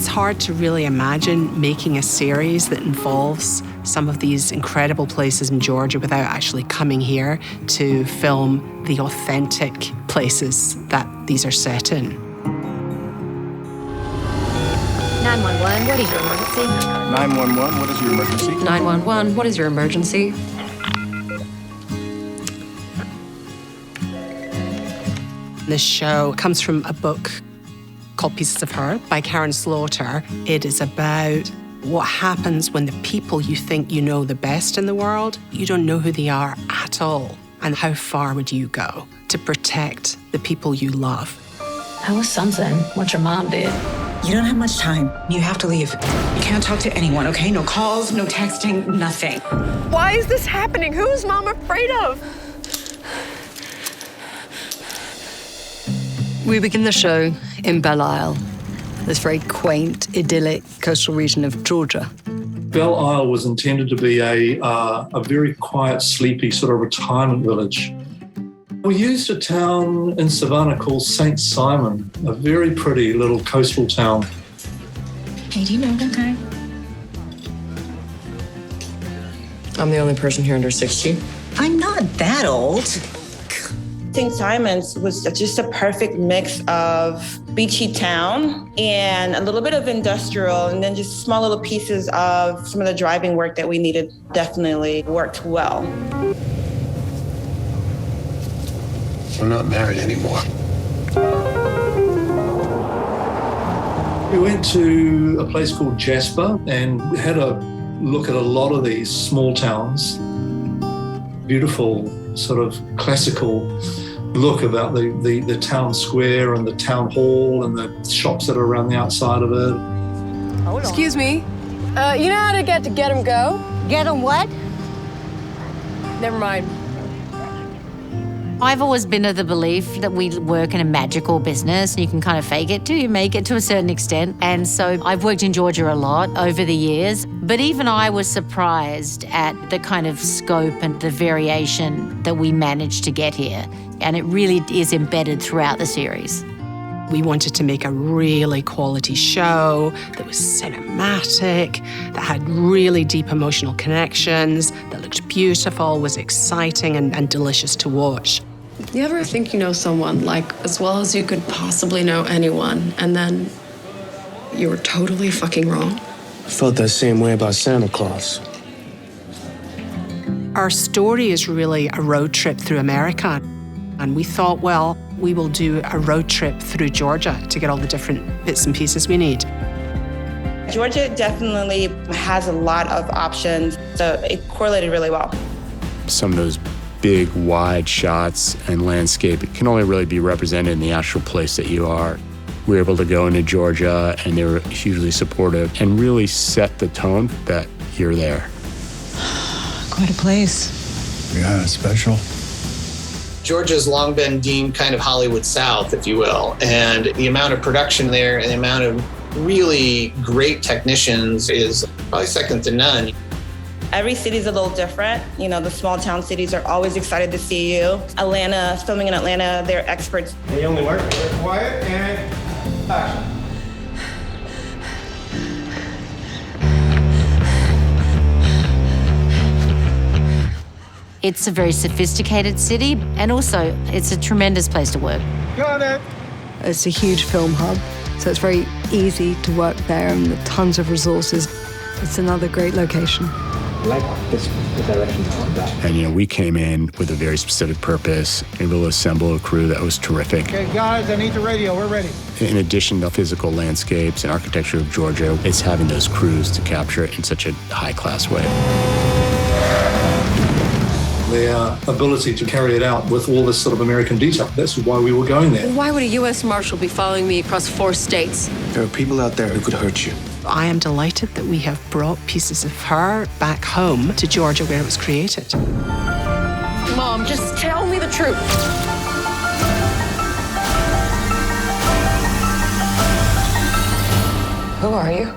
It's hard to really imagine making a series that involves some of these incredible places in Georgia without actually coming here to film the authentic places that these are set in. 911, what is your emergency? 911, what is your emergency? 911, what is your emergency? This show comes from a book called Pieces of Her by Karin Slaughter. It is about what happens when the people you think you know the best in the world, you don't know who they are at all. And how far would you go to protect the people you love? That was something, what your mom did. You don't have much time. You have to leave. You can't talk to anyone, okay? No calls, no texting, nothing. Why is this happening? Who is Mom afraid of? We begin the show in Belle Isle, this very quaint, idyllic coastal region of Georgia. Belle Isle was intended to be a very quiet, sleepy sort of retirement village. We used a town in Savannah called St. Simon, a very pretty little coastal town. Hey, do you know that guy? I'm the only person here under 60. I'm not that old. St. Simon's was just a perfect mix of beachy town and a little bit of industrial, and then just small little pieces of some of the driving work that we needed definitely worked well. We're not married anymore. We went to a place called Jasper and had a look at a lot of these small towns. Beautiful, sort of classical look about the town square and the town hall and the shops that are around the outside of it. Excuse me. You know how to get 'em go? Get 'em what? Never mind. I've always been of the belief that we work in a magical business and you can kind of fake it till you make it to a certain extent. And so I've worked in Georgia a lot over the years, but even I was surprised at the kind of scope and the variation that we managed to get here. And it really is embedded throughout the series. We wanted to make a really quality show that was cinematic, that had really deep emotional connections, that looked beautiful, was exciting and delicious to watch. You ever think you know someone, like, as well as you could possibly know anyone, and then you were totally fucking wrong? I felt that same way about Santa Claus. Our story is really a road trip through America. And we thought, well, we will do a road trip through Georgia to get all the different bits and pieces we need. Georgia definitely has a lot of options, so it correlated really well. Some of those big, wide shots and landscape, it can only really be represented in the actual place that you are. We were able to go into Georgia, and they were hugely supportive and really set the tone that you're there. Quite a place. Yeah, it's special. Georgia's long been deemed kind of Hollywood South, if you will, and the amount of production there and the amount of really great technicians is probably second to none. Every city's a little different. You know, the small town cities are always excited to see you. Atlanta, filming in Atlanta, they're experts. They only work. Quiet and action. It's a very sophisticated city, and also it's a tremendous place to work. Got it. It's a huge film hub, so it's very easy to work there and with tons of resources. It's another great location. I like this direction it's about. And, we came in with a very specific purpose, able to assemble a crew that was terrific. Okay, guys, I need the radio. We're ready. In addition to physical landscapes and architecture of Georgia, it's having those crews to capture it in such a high-class way. Their ability to carry it out with all this sort of American detail. That's why we were going there. Why would a U.S. Marshal be following me across 4 states? There are people out there who could hurt you. I am delighted that we have brought Pieces of Her back home to Georgia where it was created. Mom, just tell me the truth. Who are you?